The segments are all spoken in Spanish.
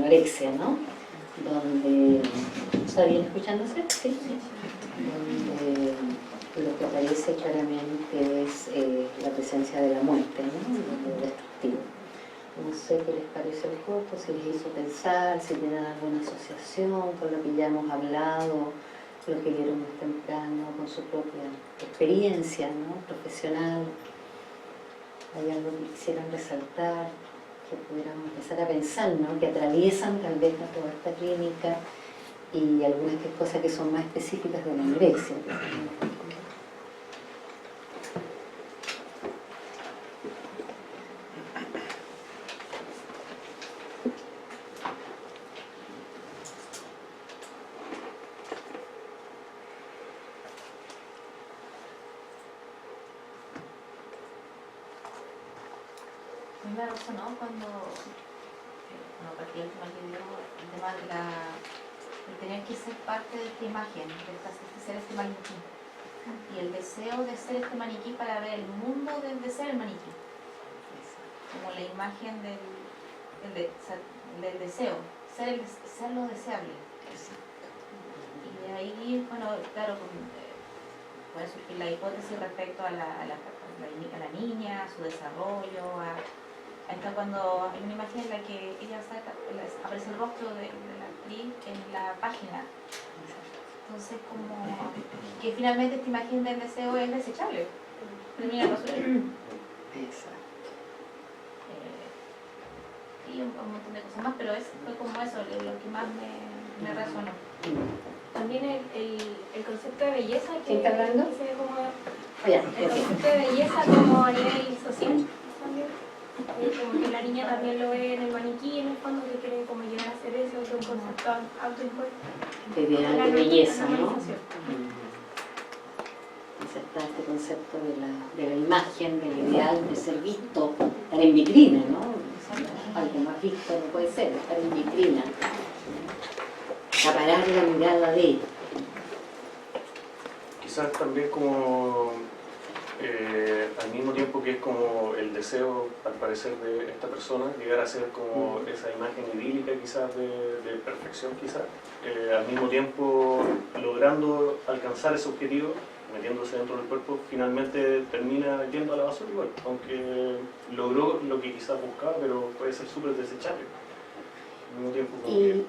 anorexia, ¿no? Donde, ¿está bien escuchándose? Sí. Donde lo que aparece claramente es la presencia de la muerte, ¿no? Lo destructivo. No sé qué les parece el corto, si les hizo pensar, si tienen alguna asociación con lo que ya hemos hablado, lo que vieron más temprano, con su propia experiencia, ¿no? Profesional. ¿Hay algo que quisieran resaltar, que pudiéramos empezar a pensar, ¿no? Que atraviesan tal vez toda esta clínica y algunas cosas que son más específicas de la anorexia? A mí me resonó cuando partí el tema que dio, el tema de tener que ser parte de esta imagen, de ser este maniquí. Y el deseo de ser este maniquí para ver el mundo desde ser el maniquí. Como la imagen del deseo, ser lo deseable. Y de ahí, bueno, claro, puede surgir la hipótesis respecto a la niña, a su desarrollo, hasta cuando hay una imagen en la que ella aparece el rostro de la actriz en la página. Entonces, como que finalmente esta imagen del deseo es desechable. Termina el basura. Exacto. Y un montón de cosas más, pero fue como eso lo que más me resonó. También el concepto de belleza que ¿Quién está hablando? El concepto de belleza como a nivel social también. Como que la niña también lo ve en el maniquí, en el fondo, que quiere como llegar a hacer eso, que es un concepto autoimpuesto. Ideal de belleza, ¿no? Aceptar este concepto de la imagen, del ideal de ser visto, estar en vitrina, ¿no? Algo más visto no puede ser, estar en vitrina. Acaparar la mirada de. Quizás también como al mismo tiempo que es como el deseo, al parecer, de esta persona, llegar a ser como esa imagen idílica quizás de perfección quizás, al mismo tiempo logrando alcanzar ese objetivo, metiéndose dentro del cuerpo, finalmente termina yendo a la basura igual, aunque logró lo que quizás buscaba, pero puede ser súper desechable. Al mismo tiempo como Y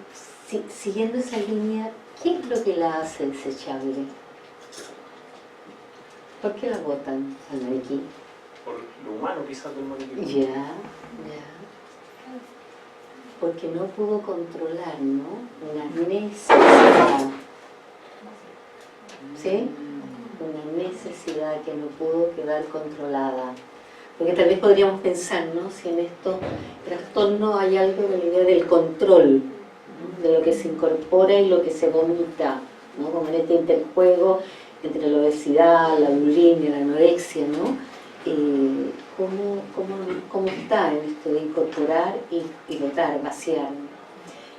siguiendo esa línea, ¿qué es lo que la hace desechable? ¿Por qué la botan al maniquí? por lo humano quizás del maniquí. Ya. Porque no pudo controlar, ¿no? Una necesidad. ¿Sí? Una necesidad que no pudo quedar controlada. Porque tal vez podríamos pensar, ¿no? Si en estos trastornos hay algo de la idea del control, ¿no? De lo que se incorpora y lo que se vomita, ¿no? Como en este interjuego entre la obesidad, la bulimia, la anorexia, ¿no? ¿Cómo está en esto de incorporar y botar, vaciar?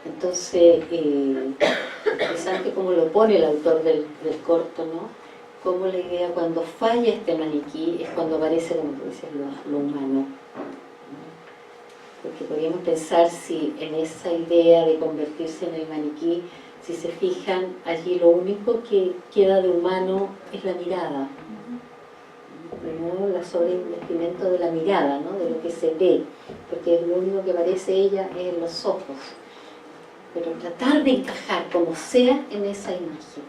Entonces, interesante cómo lo pone el autor del corto, ¿no? Cómo la idea cuando falla este maniquí es cuando aparece, como tú dices, lo humano. Porque podríamos pensar si en esa idea de convertirse en el maniquí, si se fijan, allí lo único que queda de humano es la mirada, ¿no? La sobreinvestimento de la mirada, ¿no? De lo que se ve, porque lo único que aparece ella es en los ojos. Pero tratar de encajar como sea en esa imagen,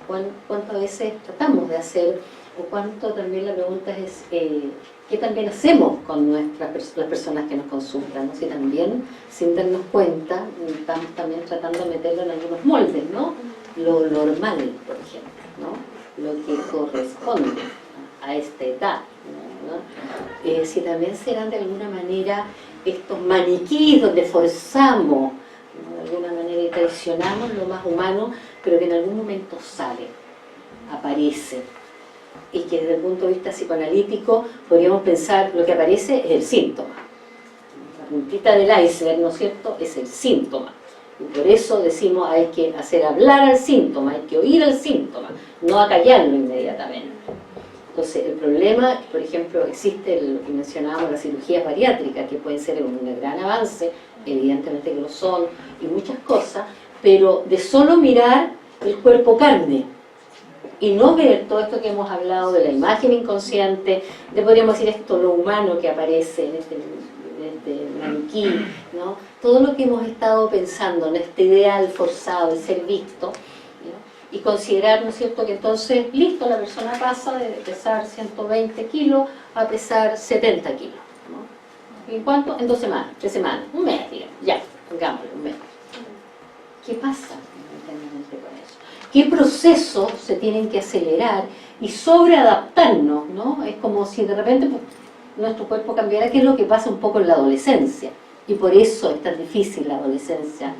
¿no? ¿Cuántas veces tratamos de hacer, o cuánto también la pregunta es, ¿qué también hacemos con las personas que nos consultan, ¿no? Si también, sin darnos cuenta, estamos también tratando de meterlo en algunos moldes, ¿no? Lo normal, por ejemplo, ¿no? Lo que corresponde a esta edad, ¿no? Si también serán de alguna manera estos maniquíes donde forzamos, ¿no? De alguna manera y traicionamos lo más humano, pero que en algún momento sale, aparece. Y que desde el punto de vista psicoanalítico podríamos pensar lo que aparece es el síntoma. La puntita del iceberg, ¿no es cierto?, es el síntoma. Y por eso decimos hay que hacer hablar al síntoma, hay que oír al síntoma, no acallarlo inmediatamente. Entonces el problema, por ejemplo, existe lo que mencionábamos, las cirugías bariátricas, que pueden ser un gran avance evidentemente que lo son, y muchas cosas, pero de solo mirar el cuerpo carne, y no ver todo esto que hemos hablado de la imagen inconsciente, de podríamos decir esto, lo humano que aparece en este maniquí, ¿no? Todo lo que hemos estado pensando en este ideal forzado de ser visto, ¿no? Y considerar, ¿no es cierto?, que entonces, listo, la persona pasa de pesar 120 kilos a pesar 70 kilos, ¿no? ¿En cuánto? En 2 semanas, 3 semanas, un mes, digamos, ya, pongámosle un mes. ¿Qué pasa con eso? ¿Qué procesos se tienen que acelerar y sobreadaptarnos, ¿no? Es como si de repente pues, nuestro cuerpo cambiara, que es lo que pasa un poco en la adolescencia. Y por eso es tan difícil la adolescencia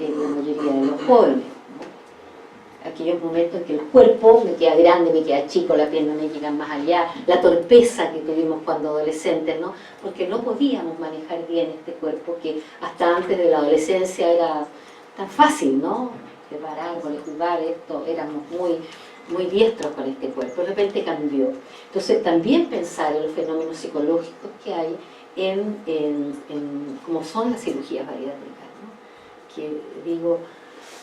en la mayoría de los jóvenes, ¿no? Aquellos momentos en que el cuerpo me queda grande, me queda chico, las piernas me llegan más allá, la torpeza que tuvimos cuando adolescentes, ¿no? Porque no podíamos manejar bien este cuerpo que hasta antes de la adolescencia era tan fácil, ¿no? Preparar árboles, jugar, esto, éramos muy diestros con este cuerpo, de repente cambió. Entonces también pensar en los fenómenos psicológicos que hay en cómo son las cirugías bariátricas, ¿no? Que digo,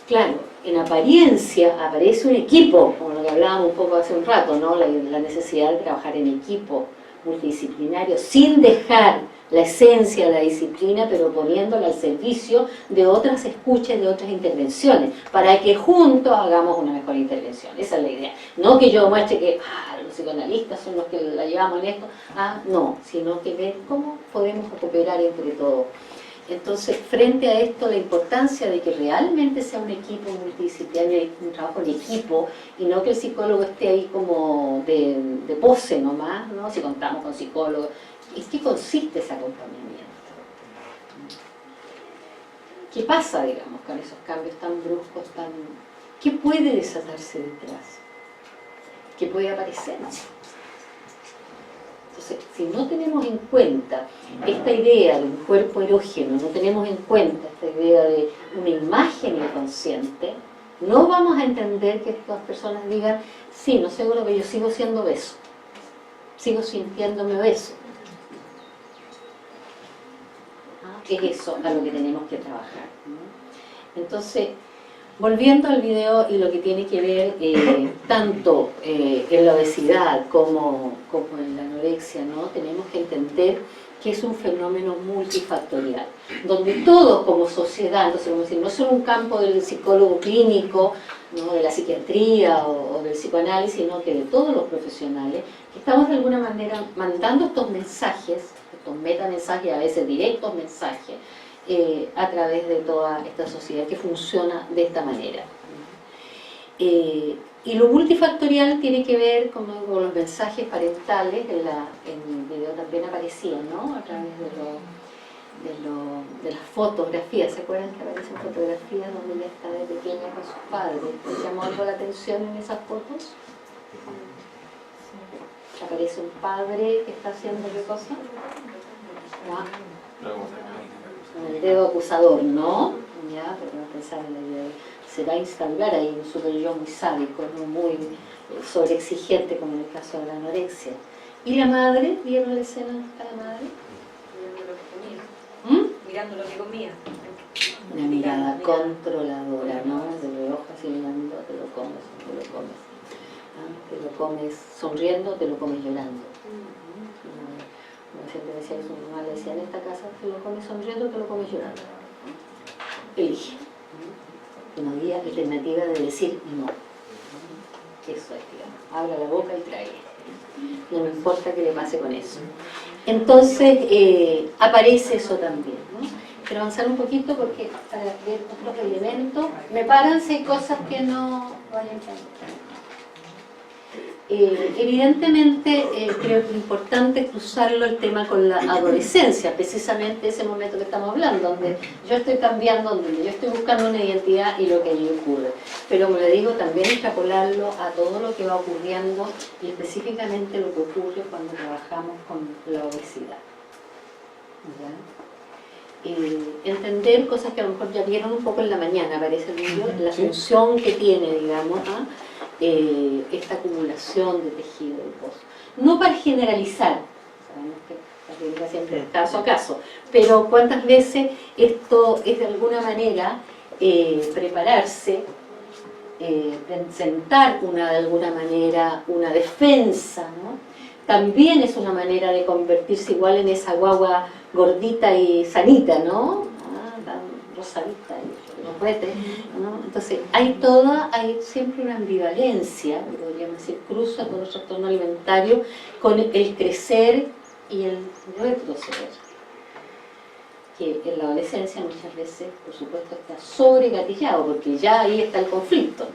claro, en apariencia aparece un equipo, como lo que hablábamos un poco hace un rato, ¿no? La necesidad de trabajar en equipo multidisciplinario, sin dejar la esencia de la disciplina, pero poniéndola al servicio de otras escuchas, de otras intervenciones, para que juntos hagamos una mejor intervención. Esa es la idea. No que yo muestre que los psicoanalistas son los que la llevamos en esto, no, sino que ver cómo podemos cooperar entre todos. Entonces, frente a esto, la importancia de que realmente sea un equipo multidisciplinario, un trabajo en equipo, y no que el psicólogo esté ahí como de pose nomás, ¿no? Si contamos con psicólogos. ¿En qué consiste ese acompañamiento? ¿Qué pasa, digamos, con esos cambios tan bruscos, ¿qué puede desatarse detrás? ¿Qué puede aparecer? Entonces, si no tenemos en cuenta esta idea de un cuerpo erógeno, no tenemos en cuenta esta idea de una imagen inconsciente, no vamos a entender que estas personas digan, sí, no sé, pero yo sigo siendo obeso, sigo sintiéndome obeso. Es eso a lo que tenemos que trabajar, ¿no? Entonces, volviendo al video y lo que tiene que ver tanto en la obesidad como en la anorexia, ¿no? Tenemos que entender que es un fenómeno multifactorial, donde todos como sociedad, entonces vamos a decir, no es solo un campo del psicólogo clínico, ¿no? De la psiquiatría o del psicoanálisis, sino que de todos los profesionales, que estamos de alguna manera mandando estos mensajes, estos metamensajes, a veces directos mensajes, a través de toda esta sociedad que funciona de esta manera. Y lo multifactorial tiene que ver con los mensajes parentales, en el video también aparecían, ¿no? A través de las fotografías. ¿Se acuerdan que aparecen fotografías donde ella está de pequeña con sus padres? ¿Les llamó algo la atención en esas fotos? Aparece un padre que está haciendo ¿qué cosa? Con el dedo acusador, ¿no? Ya, pero no pensar en la idea de se va a instaurar ahí un super yo muy sádico, ¿no? Muy sobreexigente, como en el caso de la anorexia. ¿Y la madre? ¿Vieron la escena donde está la madre? Mirando lo que comía. Una mirada controladora, ¿no? De reojo así mirando, te lo comes, te lo comes. Te lo comes sonriendo, te lo comes llorando. Como siempre decía que su mamá le decía, en esta casa te lo comes sonriendo, te lo comes llorando. Elige. No había alternativa de decir no. Eso es, digamos. Abra la boca y trague. No me importa qué le pase con eso. Entonces, aparece eso también, ¿no? Quiero avanzar un poquito porque para ver otros elementos, me paran si hay cosas que no vayan a entrar. Evidentemente creo que es importante cruzarlo el tema con la adolescencia, precisamente ese momento que estamos hablando, donde yo estoy cambiando, donde yo estoy buscando una identidad y lo que allí ocurre. Pero como le digo, también extrapolarlo a todo lo que va ocurriendo y específicamente lo que ocurre cuando trabajamos con la obesidad. Entender cosas que a lo mejor ya vieron un poco en la mañana, aparece el video, la función que tiene, digamos, esta acumulación de tejido adiposo. No para generalizar, sabemos que La clínica siempre es caso a caso. Pero ¿cuántas veces esto es de alguna manera prepararse, sentar de alguna manera una defensa, ¿no? También es una manera de convertirse igual en esa guagua gordita y sanita, ¿no? Tan rosadita y rojuete, ¿no? Entonces hay siempre una ambivalencia, podríamos decir, cruza con el trastorno alimentario, con el crecer y el retroceder, que en la adolescencia muchas veces, por supuesto, está sobregatillado, porque ya ahí está el conflicto.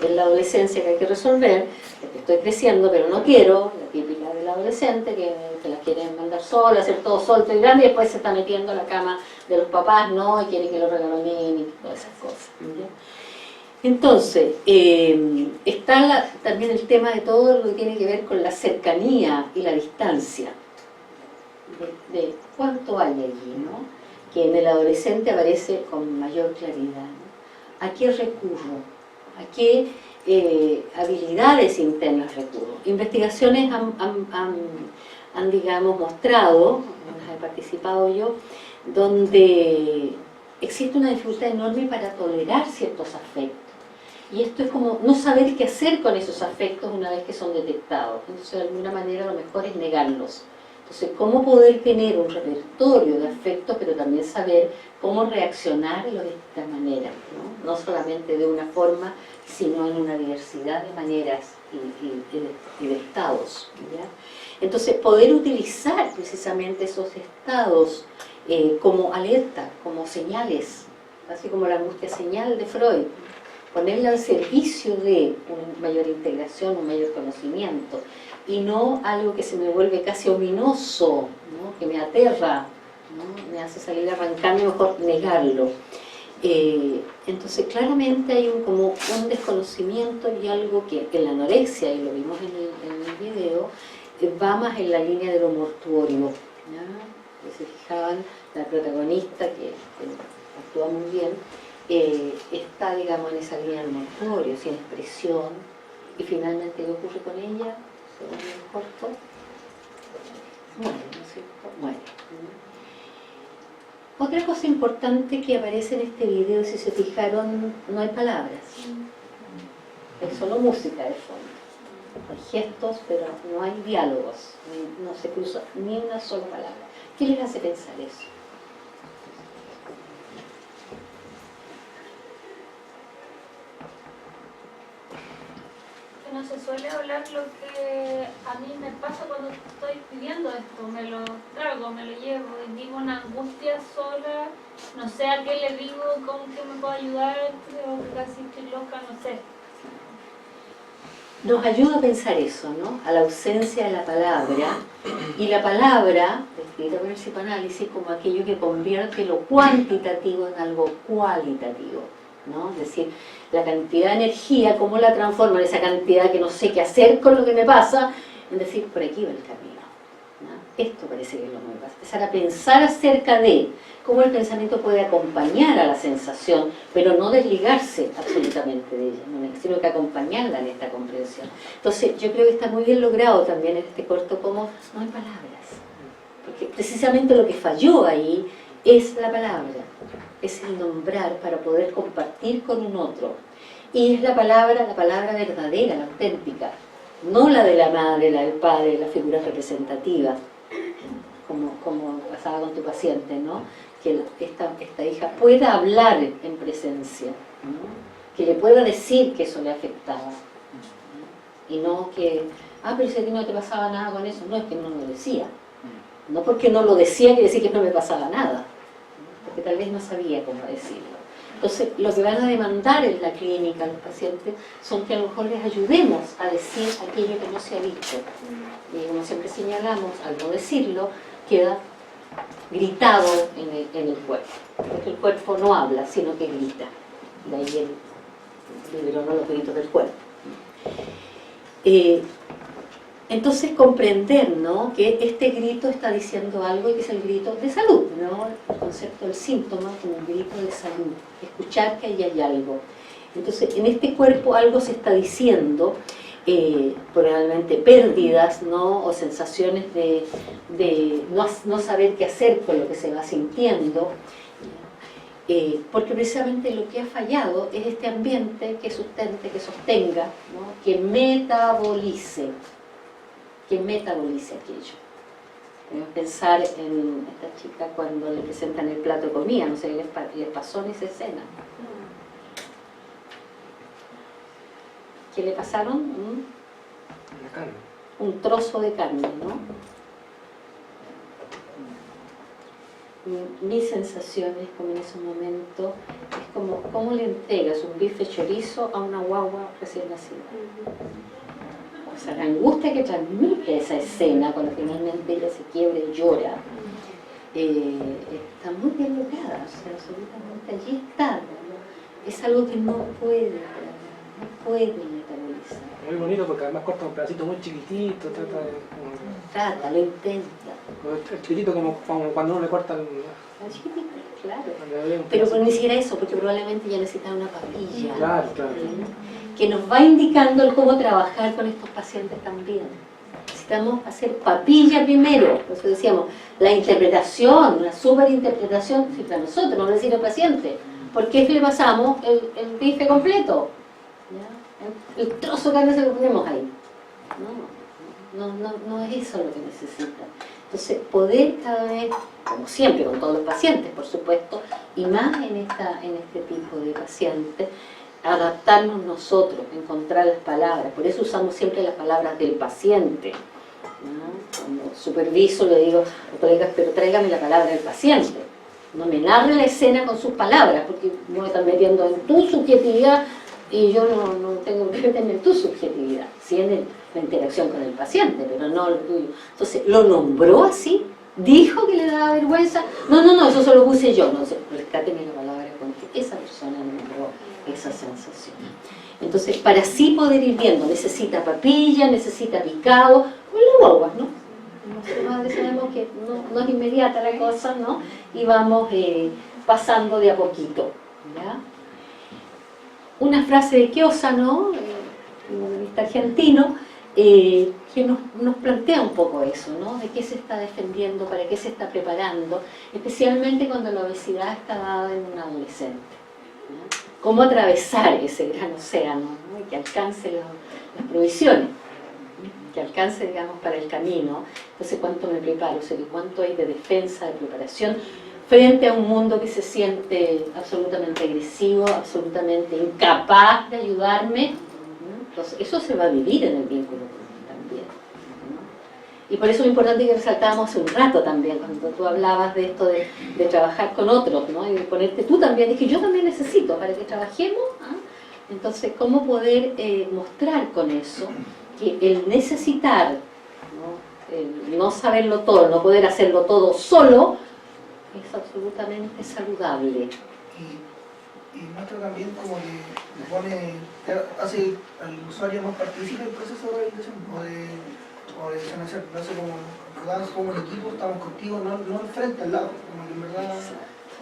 En la adolescencia que hay que resolver, porque estoy creciendo pero no quiero, la típica del adolescente que la quieren mandar sola, hacer todo solto y grande, y después se está metiendo en la cama de los papás, ¿no? Y quiere que lo regalonen y todas esas cosas, ¿ya? Entonces, está también el tema de todo lo que tiene que ver con la cercanía y la distancia, de cuánto hay allí, ¿no? Que en el adolescente aparece con mayor claridad, ¿no? ¿A qué recurro? ¿A qué habilidades internas recurro? Investigaciones han digamos, mostrado, en las he participado yo, donde existe una dificultad enorme para tolerar ciertos afectos. Y esto es como no saber qué hacer con esos afectos una vez que son detectados. Entonces, de alguna manera, lo mejor es negarlos. Entonces, ¿cómo poder tener un repertorio de afectos, pero también saber cómo reaccionar de esta manera, ¿no? No solamente de una forma, sino en una diversidad de maneras y de estados, ¿ya? Entonces, poder utilizar precisamente esos estados como alerta, como señales, así como la angustia señal de Freud, ponerla al servicio de una mayor integración, un mayor conocimiento, y no algo que se me vuelve casi ominoso, ¿no? Que me aterra, ¿no? Me hace salir arrancando, mejor negarlo. Entonces claramente hay como un desconocimiento y algo que en la anorexia, y lo vimos en el video, va más en la línea de lo mortuorio, ¿ya? Que se fijaban, la protagonista, que actúa muy bien, está, digamos, en esa línea del mortuorio, sin expresión, y finalmente, ¿qué ocurre con ella? Según el corto, muere, ¿no es cierto? Muere. Otra cosa importante que aparece en este video, si se fijaron, no hay palabras, es solo música de fondo. Hay gestos, pero no hay diálogos, no se cruza ni una sola palabra. ¿Qué les hace pensar eso? No se suele hablar lo que a mí me pasa cuando estoy pidiendo esto, me lo trago, me lo llevo y digo una angustia sola, no sé a qué le digo, con qué me puedo ayudar, creo que casi estoy loca, no sé. Nos ayuda a pensar eso, ¿no? A la ausencia de la palabra, y la palabra, descrita por el psicoanálisis, como aquello que convierte lo cuantitativo en algo cualitativo, ¿no? Es decir, la cantidad de energía, cómo la transformo en esa cantidad que no sé qué hacer con lo que me pasa, en decir, por aquí va el camino, ¿no? Esto parece que es lo que me pasa. Empezar a pensar acerca de cómo el pensamiento puede acompañar a la sensación, pero no desligarse absolutamente de ella, ¿no? Sino que acompañarla en esta comprensión. Entonces, yo creo que está muy bien logrado también en este corto, como no hay palabras, porque precisamente lo que falló ahí es la palabra, es el nombrar para poder compartir con un otro. Y es la palabra verdadera, la auténtica, no la de la madre, la del padre, la figura representativa, como pasaba con tu paciente, ¿no? Que esta hija pueda hablar en presencia, ¿no? Que le pueda decir que eso le afectaba, ¿no? Y no que, pero si a ti no te pasaba nada con eso, no, es que no lo decía. No porque no lo decía quiere decir que no me pasaba nada, porque tal vez no sabía cómo decirlo. Entonces, lo que van a demandar en la clínica los pacientes son que a lo mejor les ayudemos a decir aquello que no se ha dicho. Y como siempre señalamos, al no decirlo, queda gritado en el cuerpo. Porque el cuerpo no habla, sino que grita. De ahí el libro, no los gritos del cuerpo. Entonces comprender, ¿no?, que este grito está diciendo algo y que es el grito de salud, ¿no? El concepto del síntoma como un grito de salud, escuchar que ahí hay algo. Entonces en este cuerpo algo se está diciendo probablemente pérdidas, ¿no? O sensaciones de no saber qué hacer con lo que se va sintiendo, porque precisamente lo que ha fallado es este ambiente que sustente, que sostenga, ¿no? Que metabolice aquello. Podemos pensar en esta chica cuando le presentan el plato de comida, no sé qué les pasó en esa escena. ¿Qué le pasaron? La carne. Un trozo de carne, ¿no? Mi sensación es como en ese momento, es como cómo le entregas un bife chorizo a una guagua recién nacida. O sea, la angustia que transmite esa escena cuando finalmente ella se quiebra y llora, está muy bien lograda, o sea, absolutamente allí está, ¿no? Es algo que no puede metabolizar. Muy bonito porque además corta un pedacito muy chiquitito, trata de... Lo intenta. Chiquitito como cuando uno le corta el... Chiquitito, claro. un Pero pedacito. ni siquiera eso, porque probablemente ya necesita una papilla. Claro. Que nos va indicando el cómo trabajar con estos pacientes también. Necesitamos hacer papilla primero, por eso decíamos, la interpretación, una superinterpretación, si para nosotros, no decir al paciente, ¿por qué le pasamos el bife completo? ¿Ya? El trozo de carne se lo ponemos ahí. No es eso lo que necesita. Entonces, poder cada vez, como siempre con todos los pacientes, por supuesto, y más en este tipo de pacientes, adaptarnos nosotros, encontrar las palabras. Por eso usamos siempre las palabras del paciente, ¿no? Cuando superviso le digo, colegas, pero tráigame la palabra del paciente. No me narre la escena con sus palabras, porque me están metiendo en tu subjetividad y yo no tengo que meterme en tu subjetividad, sí en la interacción con el paciente, pero no lo tuyo. Entonces, ¿lo nombró así? ¿Dijo que le daba vergüenza? No, eso se lo puse yo. No sé, rescáteme la palabra con que esa persona nombró esa sensación. Entonces, para así poder ir viendo, necesita papilla, necesita picado, con las guaguas, ¿no? Nosotros madres sabemos que no es inmediata la cosa, ¿no? Y vamos pasando de a poquito, ¿ya? Una frase de Chiosa, ¿no? Un economista argentino, que nos plantea un poco eso, ¿no? De qué se está defendiendo, para qué se está preparando, especialmente cuando la obesidad está dada en un adolescente, ¿no? Cómo atravesar ese gran océano, ¿no? Y que alcance las provisiones, ¿no? Que alcance, digamos, para el camino. Entonces, ¿cuánto me preparo? O sea, ¿cuánto hay de defensa, de preparación frente a un mundo que se siente absolutamente agresivo, absolutamente incapaz de ayudarme? Entonces, eso se va a vivir en el vínculo también, ¿no? Y por eso lo importante que resaltábamos hace un rato también, cuando tú hablabas de esto de trabajar con otros, ¿no? Y de ponerte tú también, es que yo también necesito para que trabajemos, ¿ah? Entonces, ¿cómo poder mostrar con eso que el necesitar, ¿no? El no saberlo todo, no poder hacerlo todo solo, es absolutamente saludable. Y muestra también como que hace al usuario más partícipe del proceso de rehabilitación o de sanación. Lo hace como un equipo, estamos contigo, no al frente, al lado, como que en verdad es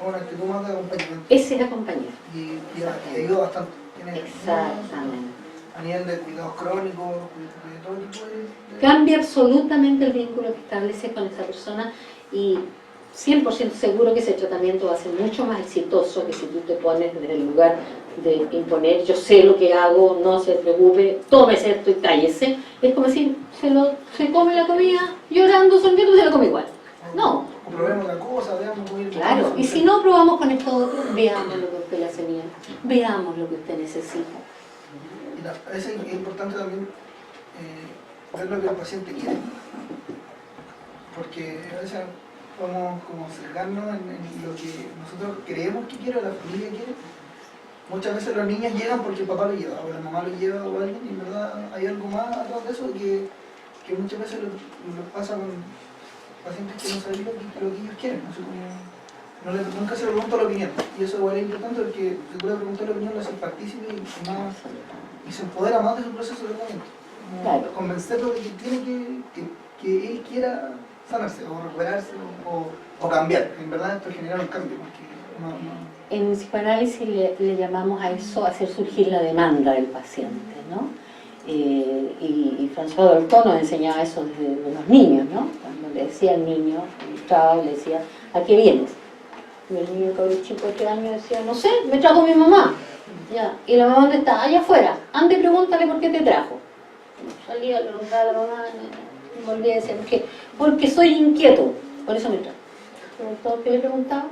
una actitud más de acompañamiento. Ese es acompañar. Y ayuda bastante. Exactamente. A nivel de cuidados crónicos, de todo tipo de... Cambia absolutamente el vínculo que estableces con esa persona y 100% seguro que ese tratamiento va a ser mucho más exitoso que si tú te pones desde el lugar de imponer, yo sé lo que hago, no se preocupe, tómese esto y cállese. Es como si se come la comida llorando, sonriendo, se la come igual. No. O probemos la cosa, veamos cómo ir. Claro, y si no probamos con esto otro, veamos lo que usted le hace bien, veamos lo que usted necesita. A veces es importante también ver lo que el paciente quiere, porque a veces podemos como cerrarnos en lo que nosotros creemos que quiere o la familia quiere. Muchas veces los niños llegan porque el papá lo lleva, o la mamá lo lleva, o alguien, y en verdad hay algo más atrás de eso que muchas veces lo pasa con pacientes que no saben lo que ellos quieren. Así como nunca se le pregunta la opinión, y eso igual es importante porque se puede preguntar la opinión, lo hace partícipe y se empodera más de su proceso de tratamiento. Claro. Convencerlo de que tiene que él quiera sanarse o recuperarse o cambiar. En verdad esto genera un cambio. Porque En psicoanálisis le llamamos a eso hacer surgir la demanda del paciente, ¿no? Y François Dolto nos enseñaba eso desde los niños, ¿no? Cuando le decía al niño, entraba y le decía, ¿a qué vienes? Y el niño, cabrón chico de 3 años, decía, no sé, me trajo mi mamá. Ya. ¿Y la mamá dónde está? Allá afuera. Ande y pregúntale por qué te trajo. Salía, le preguntaba a la mamá, me volvía a decir, porque soy inquieto, por eso me trajo. Pero todo que le preguntaba,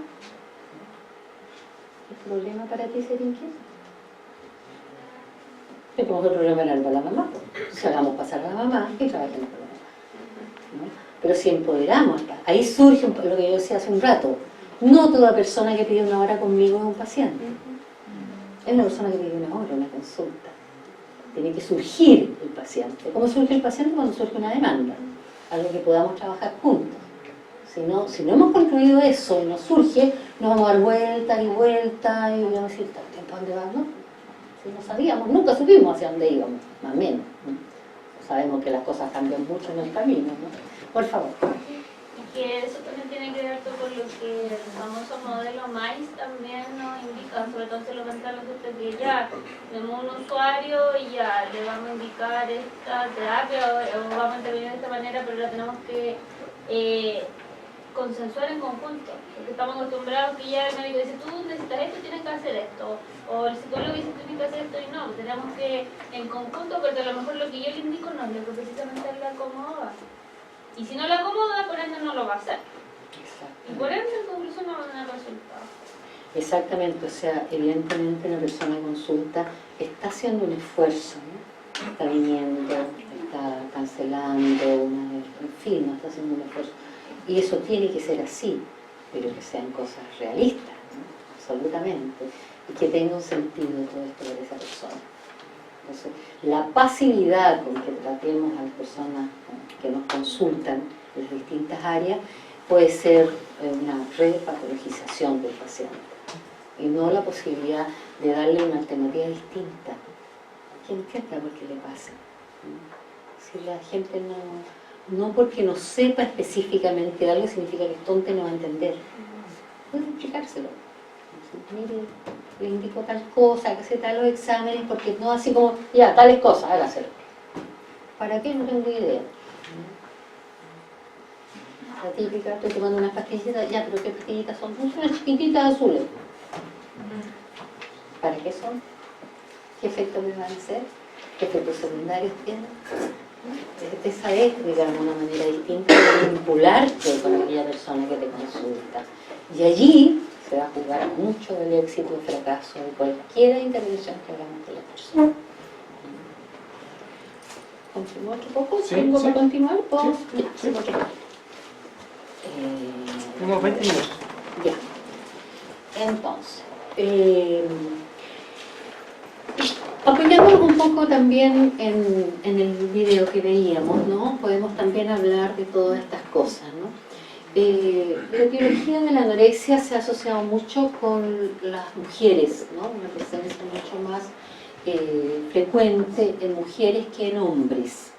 ¿el problema para ti ser inquieto? Que como el problema era para la mamá, pues hagamos pasar a la mamá y trabajemos con la mamá, ¿no? Pero si empoderamos, ahí surge lo que yo decía hace un rato, no toda persona que pide una hora conmigo es un paciente, es una persona que pide una hora, una consulta. Tiene que surgir el paciente. ¿Cómo surge el paciente? Cuando surge una demanda, algo que podamos trabajar juntos. Si no hemos construido eso y no surge, nos vamos a dar vueltas y vueltas y vamos a decir, ¿para dónde vas? No? Si no sabíamos, nunca supimos hacia dónde íbamos, más o menos, ¿no? Sabemos que las cosas cambian mucho en el camino, ¿no? Por favor. Y que eso también tiene que ver con lo que el famoso modelo MAIS también nos indica, sobre todo se lo comentaron ustedes, que ya tenemos un usuario y ya le vamos a indicar esta terapia o vamos a intervenir de esta manera, pero la tenemos que consensuar en conjunto, porque estamos acostumbrados que ya el médico dice, tú necesitas esto, tienes que hacer esto, o el psicólogo dice, tienes que hacer esto, y no, tenemos que en conjunto, porque a lo mejor lo que yo le indico no es lo que precisamente le acomoda, y si no le acomoda, por ende no lo va a hacer, y por ende en conclusión no va a tener resultados. Exactamente, o sea, evidentemente una persona de consulta está haciendo un esfuerzo, ¿no? Está viniendo, está cancelando, en fin, no está haciendo un esfuerzo. Y eso tiene que ser así, pero que sean cosas realistas, ¿no? Absolutamente, y que tenga un sentido todo esto para esa persona. Entonces, la pasividad con que tratemos a las personas que nos consultan en las distintas áreas puede ser una repatologización del paciente y no la posibilidad de darle una alternativa distinta. Que entienda por qué le pasa. Si la gente no porque no sepa específicamente algo significa que es tonta y no va a entender. Puede explicárselo. Mire, le indico tal cosa, que se tal los exámenes, porque no así como, ya, tales cosas, hágaselo. ¿Para qué? No tengo idea. La típica, estoy tomando unas pastillitas, ya, pero ¿qué pastillitas son? Son unas chiquititas azules. ¿Para qué son? ¿Qué efectos les van a hacer? ¿Qué efectos secundarios tienen? Esa es, digamos, una manera distinta de vincularte con aquella persona que te consulta. Y allí se va a jugar mucho del éxito o fracaso de cualquier intervención que hagamos con la persona. ¿Continúo otro poco? Sí, ¿Tengo sí. para continuar? ¿Puedo? Sí, Ya, sí. otro poco. Unos 20 minutos. Ya. Entonces, apoyándonos un poco también en el video que veíamos, ¿no? Podemos también hablar de todas estas cosas, ¿no? La etiología de la anorexia se ha asociado mucho con las mujeres, ¿no? Una presencia mucho más frecuente en mujeres que en hombres.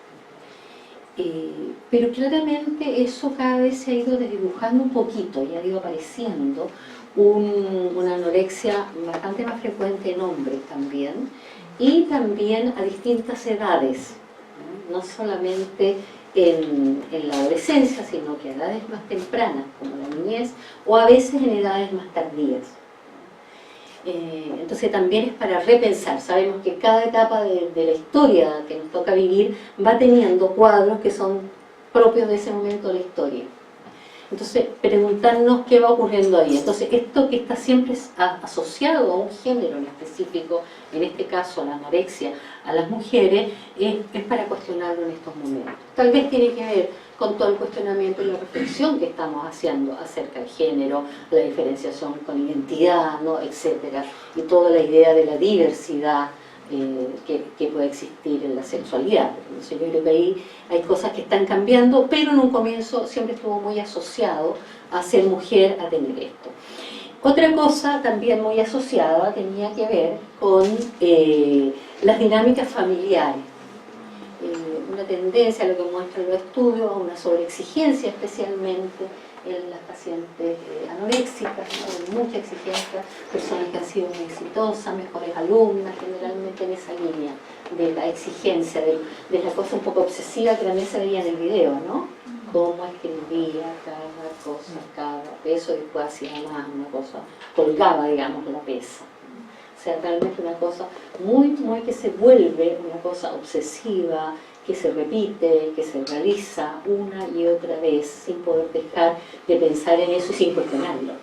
Pero claramente eso cada vez se ha ido desdibujando un poquito y ha ido apareciendo una anorexia bastante más frecuente en hombres también, y también a distintas edades, no solamente en la adolescencia, sino que a edades más tempranas, como la niñez, o a veces en edades más tardías. Entonces también es para repensar. Sabemos que cada etapa de la historia que nos toca vivir va teniendo cuadros que son propios de ese momento de la historia. Entonces, preguntarnos qué va ocurriendo ahí. Entonces, esto que está siempre asociado a un género en específico, en este caso la anorexia, a las mujeres, es para cuestionarlo en estos momentos. Tal vez tiene que ver con todo el cuestionamiento y la reflexión que estamos haciendo acerca del género, la diferenciación con identidad, ¿no? Etcétera, y toda la idea de la diversidad que puede existir en la sexualidad. Entonces yo creo que ahí hay cosas que están cambiando, pero en un comienzo siempre estuvo muy asociado a ser mujer, a tener esto. Otra cosa también muy asociada tenía que ver con las dinámicas familiares. Una tendencia a lo que muestran los estudios, a una sobreexigencia especialmente en las pacientes anoréxicas, ¿no? De mucha exigencia, personas que han sido muy exitosas, mejores alumnas, generalmente en esa línea de la exigencia, de la cosa un poco obsesiva que también se veía en el video, ¿no? Cómo escribía cada cosa, cada peso, y después hacía más una cosa, colgaba, digamos, la pesa. O sea, realmente una cosa muy que se vuelve una cosa obsesiva, que se repite, que se realiza una y otra vez sin poder dejar de pensar en eso y sin cuestionarlo.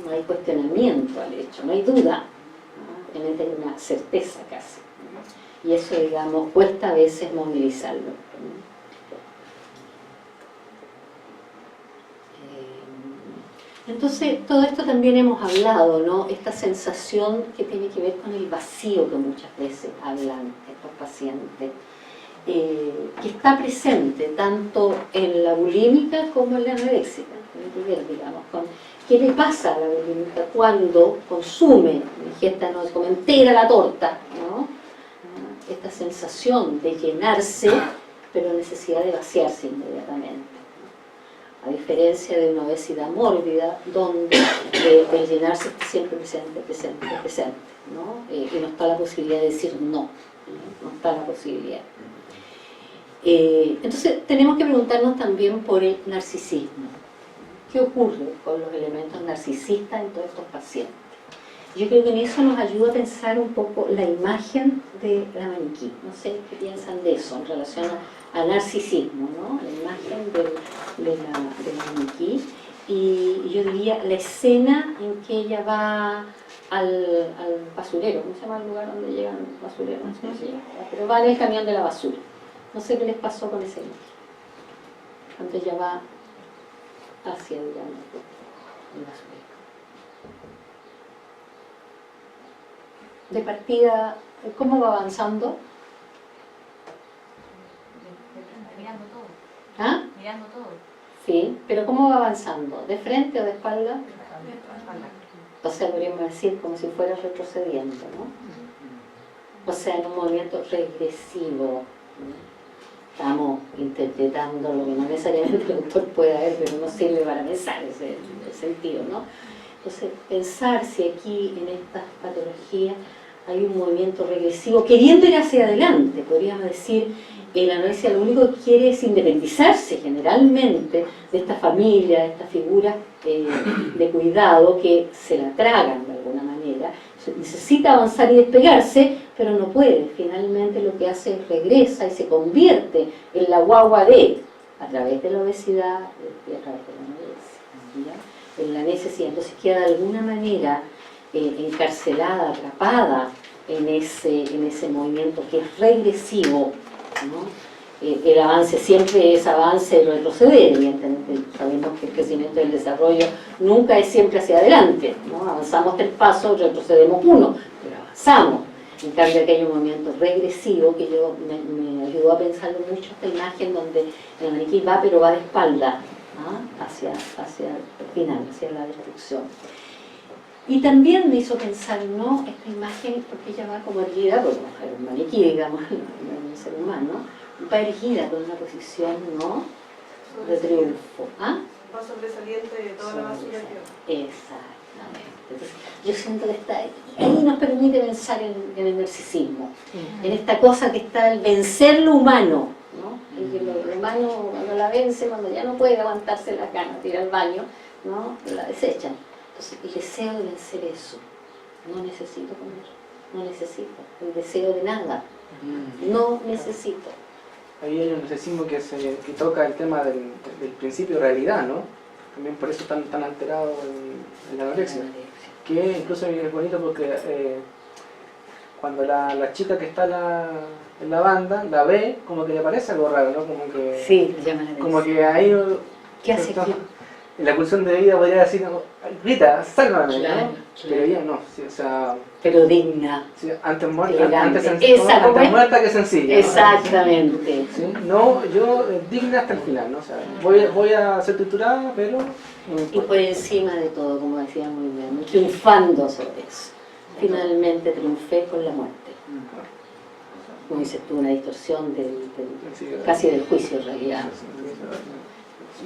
No hay cuestionamiento al hecho, no hay duda, ¿no? Realmente hay una certeza casi, ¿no? Y eso, digamos, cuesta a veces movilizarlo, ¿no? Entonces, todo esto también hemos hablado, ¿no? Esta sensación que tiene que ver con el vacío que muchas veces hablan estos pacientes, que está presente tanto en la bulímica como en la anoréxica. Tiene que ver, digamos, con qué le pasa a la bulímica cuando consume, ingesta, no se come entera la torta, ¿no? Esta sensación de llenarse, pero necesidad de vaciarse inmediatamente. A diferencia de una obesidad mórbida, donde el llenarse está siempre presente, ¿no? Y no está la posibilidad de decir no, no está la posibilidad. Entonces tenemos que preguntarnos también por el narcisismo. ¿Qué ocurre con los elementos narcisistas en todos estos pacientes? Yo creo que en eso nos ayuda a pensar un poco la imagen de la maniquí. No sé qué piensan de eso en relación al narcisismo, ¿no? La imagen de la maniquí. Y yo diría la escena en que ella va al basurero. ¿Cómo se llama el lugar donde llegan los basureros? No sé cómo se llama, pero va en el camión de la basura. No sé qué les pasó con esa imagen. Cuando ella va hacia el basurero. De partida, ¿cómo va avanzando? Mirando todo. ¿Ah? Mirando todo. Sí, pero ¿cómo va avanzando? ¿De frente o de espalda? O sea, podríamos decir como si fuera retrocediendo, ¿no? O sea, en un movimiento regresivo. Estamos interpretando lo que no necesariamente el autor pueda ver, pero no sirve para pensar ese sentido, ¿no? Entonces, pensar si aquí en estas patologías hay un movimiento regresivo, queriendo ir hacia adelante, podríamos decir, la anorexia lo único que quiere es independizarse generalmente de esta familia, de esta figura de cuidado que se la tragan de alguna manera, necesita avanzar y despegarse, pero no puede. Finalmente lo que hace es regresa y se convierte en la guagua a través de la obesidad y a través de la anorexia, ¿ya? En la necesidad. Entonces queda de alguna manera encarcelada, atrapada en ese movimiento que es regresivo, ¿no? El avance siempre es avance y retroceder, evidentemente sabemos que el crecimiento y el desarrollo nunca es siempre hacia adelante, ¿no? Avanzamos 3 pasos, retrocedemos 1, pero avanzamos. En cambio aquí hay un movimiento regresivo que yo me ayudó a pensarlo mucho, esta imagen donde el maniquí va, pero va de espalda, ¿no? hacia el final, hacia la destrucción. Y también me hizo pensar, ¿no? Esta imagen, porque ella va como erguida, bueno, el maniquí, digamos, el ser humano, va erguida con una posición, ¿no? De triunfo. ¿Ah? Va sobresaliente de toda la basura que... Exactamente. Entonces, yo siento que está ahí nos permite pensar en el narcisismo, en esta cosa que está el vencer lo humano, ¿no? Y que lo humano, cuando la vence, cuando ya no puede aguantarse las ganas de ir al baño, ¿no? La desechan. Entonces, el deseo de vencer eso. No necesito comer, no necesito. El deseo de nada, no necesito. Ahí hay un narcisismo que toca el tema del principio de realidad, ¿no? También por eso tan alterado en la anorexia. Que incluso es bonito porque cuando la chica que está en la banda la ve, como que le parece algo raro, ¿no? Como que, sí, le llama la atención. Como que ahí... ¿Qué hace aquí? En la pulsión de vida podría decir, grita, sálvame, claro, ¿no? Pero ella no, sí, o sea... Pero digna. Sí, antes muerta que sencilla. Exactamente. ¿No? ¿Sí? No, yo digna hasta el final, ¿no? O sea, voy a ser triturada, pero... Y por encima de todo, como decía muy bien, triunfando sobre eso. Finalmente triunfé con la muerte. Como dices tú, una distorsión casi del juicio en realidad.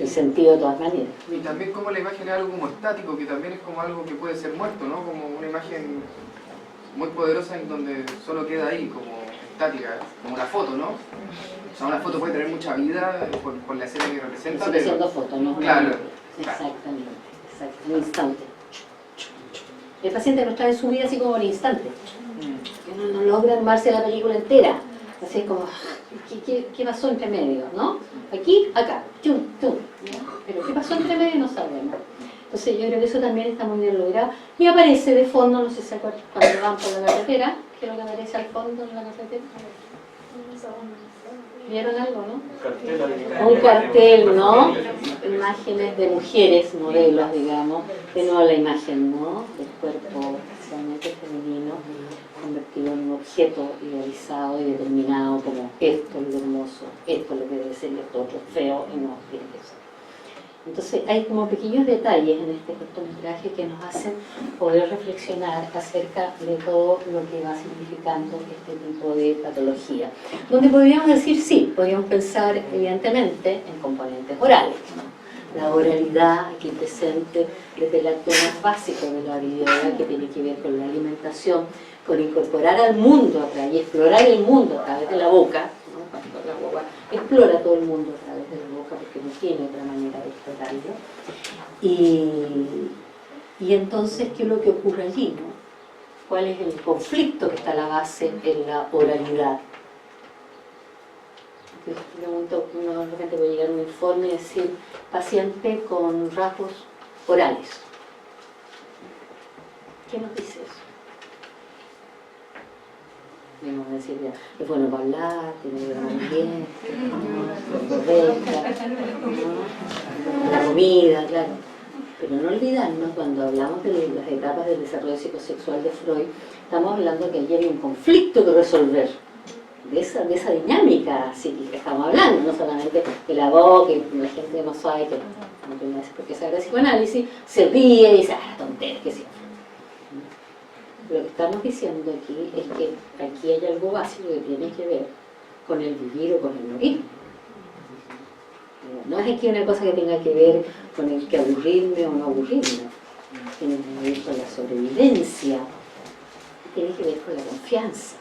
el sentido de todas maneras. Y también como la imagen es algo como estático, que también es como algo que puede ser muerto, ¿no? Como una imagen muy poderosa en donde solo queda ahí, como estática, como una foto, ¿no? O sea, una foto puede tener mucha vida por la escena que representa, Sigue pero... siendo foto, ¿no? Claro. Exactamente, exacto, un instante. El paciente no está en su vida así como al instante. Que no logra armarse la película entera. Así como, ¿qué pasó entre medio? ¿No? Aquí, acá, chum, chum. Pero ¿qué pasó entre medio? No sabemos. Entonces yo creo que eso también está muy bien logrado. Y aparece de fondo, no sé si se acuerdan, cuando van por la carretera, ¿qué es lo que aparece al fondo en la carretera? ¿Vieron algo, no? Un cartel, ¿no? Imágenes de mujeres, modelos, digamos. De nuevo la imagen, ¿no? Del cuerpo especialmente femenino, convertido en un objeto idealizado y determinado como esto es lo hermoso, esto es lo que debe ser y esto otro es feo y no tiene que ser. Entonces hay como pequeños detalles en este cortometraje que nos hacen poder reflexionar acerca de todo lo que va significando este tipo de patología. Donde podríamos decir, sí, podríamos pensar evidentemente en componentes orales, ¿no? La oralidad aquí presente desde el acto más básico de la vida que tiene que ver con la alimentación, con incorporar al mundo a través y explorar el mundo a través de la boca, ¿no? Cuando la guagua explora todo el mundo a través de la boca porque no tiene otra manera de explorarlo. Y entonces, ¿qué es lo que ocurre allí, no? ¿Cuál es el conflicto que está a la base en la oralidad? De momento uno de repente puede llegar a un informe y decir paciente con rasgos orales. ¿Qué nos dice eso? Podemos decir ya, es bueno para hablar, tiene que hablar bien, correcta, ¿no? La comida, claro. Pero no olvidarnos, cuando hablamos de las etapas del desarrollo psicosexual de Freud, estamos hablando que allí hay un conflicto que resolver. De esa dinámica psíquica estamos hablando, no solamente de la voz, que la gente no sabe que no tiene porque sabe el psicoanálisis, se ríe y dice, tontería, que sí. Lo que estamos diciendo aquí es que aquí hay algo básico que tiene que ver con el vivir o con el morir. No es aquí una cosa que tenga que ver con el que aburrirme o no aburrirme. Tiene que ver con la sobrevivencia, tiene que ver con la confianza.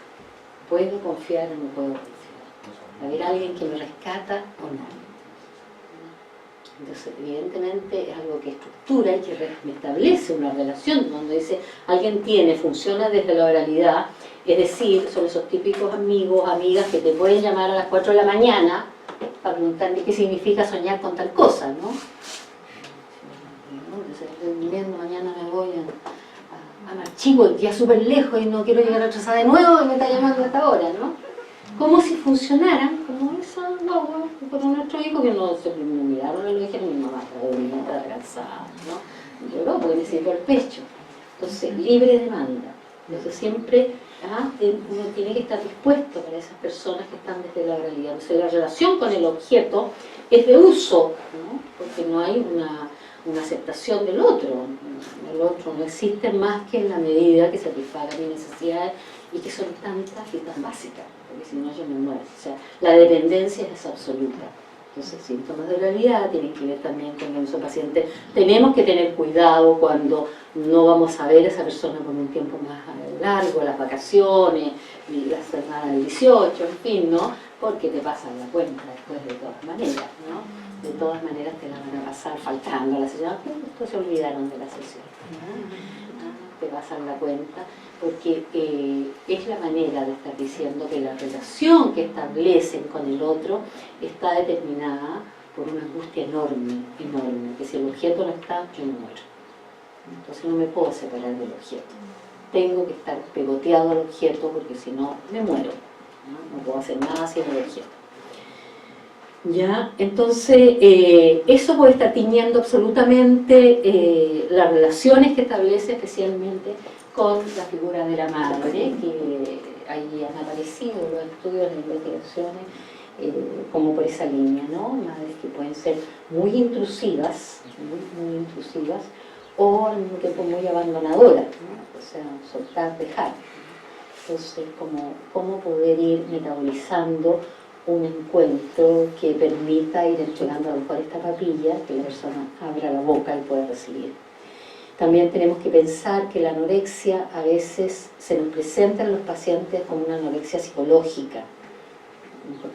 ¿Puedo confiar o no puedo confiar? ¿Haber alguien que me rescata o no? Entonces, evidentemente es algo que estructura y que establece una relación donde dice, alguien funciona desde la oralidad, es decir, son esos típicos amigos, amigas que te pueden llamar a las 4 de la mañana para preguntarme qué significa soñar con tal cosa, ¿no? Entonces, estoy viviendo, mañana me voy a Marchico, el día súper lejos y no quiero llegar a Trozada de nuevo y me está llamando a esta hora, ¿no? Como si funcionaran como esa guagua con nuestro hijo que no se me miraron y le dijeron, mi mamá está dormida, está cansada, ¿no? Yo no, porque necesito el pecho. Entonces, libre demanda. Entonces siempre uno tiene que estar dispuesto para esas personas que están desde la oralidad. Entonces la relación con el objeto es de uso, ¿no? Porque no hay una aceptación del otro. El otro no existe más que en la medida que satisfaga mis necesidades y que son tantas y tan básicas, porque si no yo me muero. O sea, la dependencia es absoluta. Entonces, síntomas de oralidad tienen que ver también con que nuestro paciente tenemos que tener cuidado cuando no vamos a ver a esa persona por un tiempo más largo, las vacaciones, la semana del 18, en fin, ¿no? Porque te pasan la cuenta después de todas maneras, ¿no? De todas maneras te la van a pasar faltando a la sesión, pero se olvidaron de la sesión, ¿no? Te pasan la cuenta, porque es la manera de estar diciendo que la relación que establecen con el otro está determinada por una angustia enorme, enorme, que si el objeto no está, yo me muero. Entonces no me puedo separar del objeto. Tengo que estar pegoteado al objeto porque si no, me muero. No puedo hacer nada sin el objeto. ¿Ya? Entonces, eso puede estar tiñendo absolutamente las relaciones que establece especialmente con la figura de la madre, que ahí han aparecido los estudios, las investigaciones, como por esa línea, ¿no? Madres que pueden ser muy intrusivas, muy intrusivas, o al mismo tiempo muy abandonadoras, ¿no? O sea, soltar, dejar. Entonces, cómo poder ir metabolizando un encuentro que permita ir entregando a lo mejor esta papilla, que la persona abra la boca y pueda recibir. También tenemos que pensar que la anorexia a veces se nos presenta en los pacientes como una anorexia psicológica.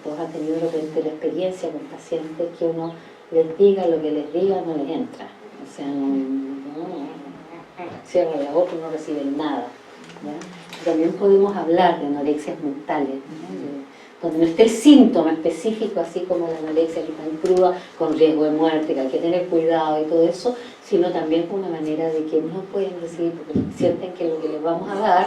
Todos han tenido de repente la experiencia con pacientes que uno les diga lo que les diga, no les entra. O sea, cierra la boca y no reciben nada, ¿ya? También podemos hablar de anorexias mentales, ¿no? Donde no esté el síntoma específico, así como la anorexia que está en cruda, con riesgo de muerte, que hay que tener cuidado y todo eso, sino también con una manera de que no pueden recibir, porque sienten que lo que les vamos a dar,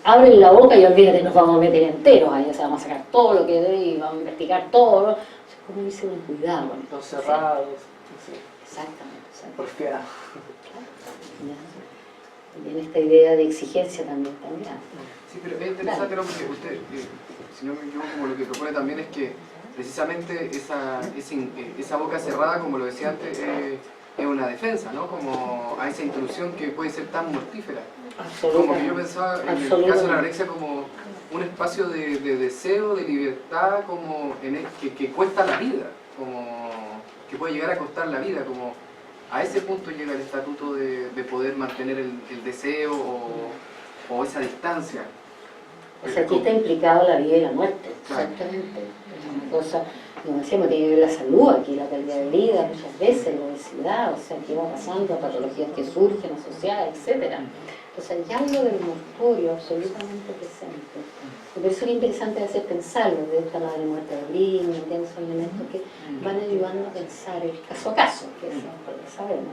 abren la boca y olvídate, nos vamos a meter enteros, ahí, o sea, vamos a sacar todo lo que debe y vamos a investigar todo, ¿no? O sea, como dice un cuidado. Los cerrados, sí. Exactamente. Porfiados. También esta idea de exigencia también tan grande. Sí, pero es interesante, ¿no? Porque usted, si no me equivoco, como lo que propone también es que precisamente esa boca cerrada, como lo decía antes, es una defensa, ¿no? Como a esa intrusión que puede ser tan mortífera. Como que yo pensaba en el caso de la anorexia como un espacio de deseo, de libertad, como que cuesta la vida, como que puede llegar a costar la vida, como a ese punto llega el estatuto de poder mantener el deseo o esa distancia. O sea, aquí está implicado la vida y la muerte, exactamente. Es una cosa, como decíamos, tiene que ver la salud, aquí la calidad de vida, muchas veces la obesidad, o sea, qué va pasando, patologías que surgen asociadas, etc. O sea, ya lo del mortorio absolutamente presente. Y por eso es interesante a veces pensarlo, de esta madre muerta de abril, son elementos que van ayudando a pensar el caso a caso, que eso sabemos.